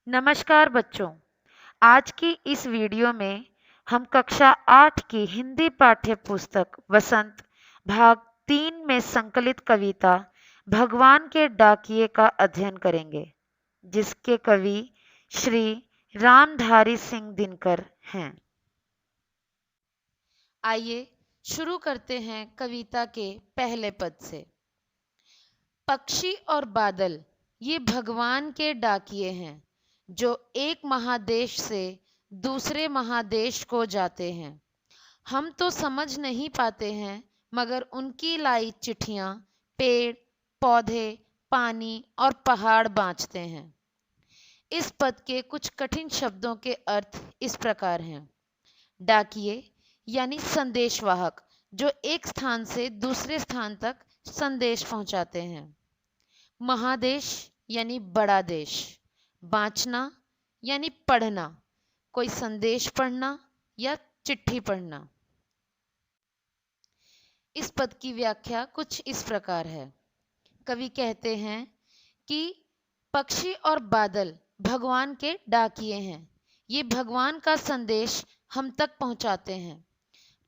नमस्कार बच्चों। आज की इस वीडियो में हम कक्षा 8 की हिंदी पाठ्य पुस्तक वसंत भाग 3 में संकलित कविता भगवान के डाकिये का अध्ययन करेंगे, जिसके कवि श्री रामधारी सिंह दिनकर हैं। आइए शुरू करते हैं कविता के पहले पद से। पक्षी और बादल ये भगवान के डाकिये हैं, जो एक महादेश से दूसरे महादेश को जाते हैं। हम तो समझ नहीं पाते हैं, मगर उनकी लाई चिट्ठियां पेड़, पौधे, पानी और पहाड़ बाँचते हैं। इस पद के कुछ कठिन शब्दों के अर्थ इस प्रकार हैं। डाकिये यानी संदेशवाहक, जो एक स्थान से दूसरे स्थान तक संदेश पहुंचाते हैं। महादेश यानी बड़ा देश। बाँचना यानी पढ़ना, कोई संदेश पढ़ना या चिट्ठी पढ़ना। इस पद की व्याख्या कुछ इस प्रकार है। कवि कहते हैं कि पक्षी और बादल भगवान के डाकिये हैं। ये भगवान का संदेश हम तक पहुंचाते हैं।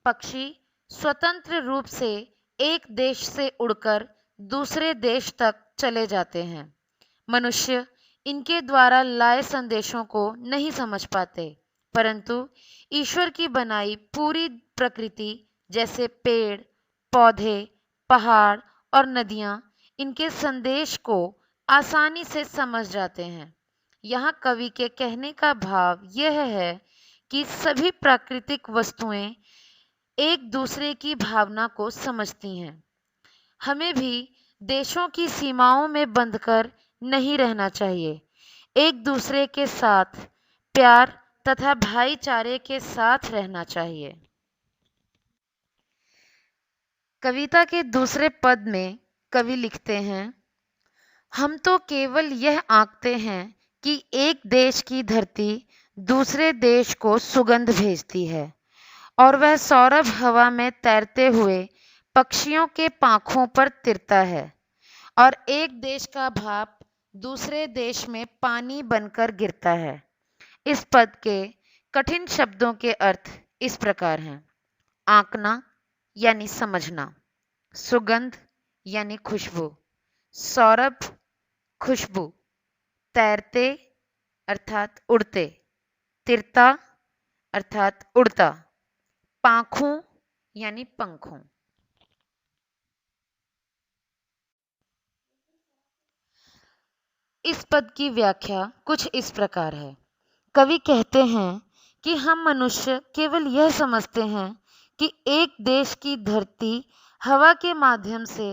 पक्षी स्वतंत्र रूप से एक देश से उड़कर दूसरे देश तक चले जाते हैं। मनुष्य इनके द्वारा लाए संदेशों को नहीं समझ पाते, परंतु ईश्वर की बनाई पूरी प्रकृति जैसे पेड़, पौधे, पहाड़ और नदियां इनके संदेश को आसानी से समझ जाते हैं। यहाँ कवि के कहने का भाव यह है कि सभी प्राकृतिक वस्तुएं एक दूसरे की भावना को समझती हैं। हमें भी देशों की सीमाओं में बंधकर नहीं रहना चाहिए। एक दूसरे के साथ प्यार तथा भाईचारे के साथ रहना चाहिए। कविता के दूसरे पद में कवि लिखते हैं, हम तो केवल यह आंकते हैं कि एक देश की धरती दूसरे देश को सुगंध भेजती है, और वह सौरभ हवा में तैरते हुए पक्षियों के पांखों पर तिरता है, और एक देश का भाप दूसरे देश में पानी बनकर गिरता है। इस पद के कठिन शब्दों के अर्थ इस प्रकार हैं। आंकना यानी समझना, सुगंध यानी खुशबू, सौरभ खुशबू, तैरते अर्थात उड़ते, तिरता अर्थात उड़ता, पांखों यानी पंखों। इस पद की व्याख्या कुछ इस प्रकार है। कवि कहते हैं कि हम मनुष्य केवल यह समझते हैं कि एक देश की धरती हवा के माध्यम से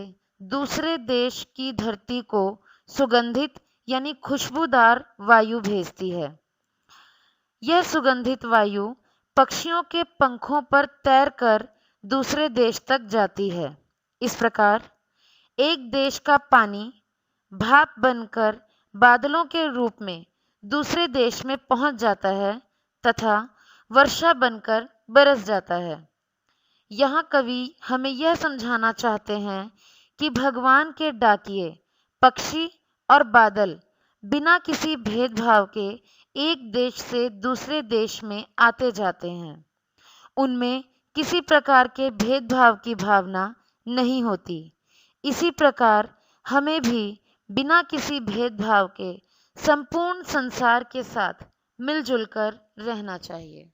दूसरे देश की धरती को सुगंधित यानी खुशबूदार वायु भेजती है। यह सुगंधित वायु पक्षियों के पंखों पर तैरकर दूसरे देश तक जाती है। इस प्रकार एक देश का पानी भाप बनकर बादलों के रूप में दूसरे देश में पहुंच जाता है तथा वर्षा बनकर बरस जाता है। यहाँ कवि हमें यह समझाना चाहते हैं कि भगवान के डाकिये पक्षी और बादल बिना किसी भेदभाव के एक देश से दूसरे देश में आते जाते हैं। उनमें किसी प्रकार के भेदभाव की भावना नहीं होती। इसी प्रकार हमें भी बिना किसी भेदभाव के संपूर्ण संसार के साथ मिलजुल कर रहना चाहिए।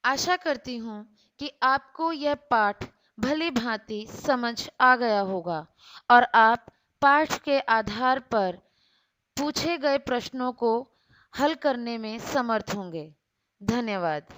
आशा करती हूँ कि आपको यह पाठ भली भांति समझ आ गया होगा और आप पाठ के आधार पर पूछे गए प्रश्नों को हल करने में समर्थ होंगे। धन्यवाद।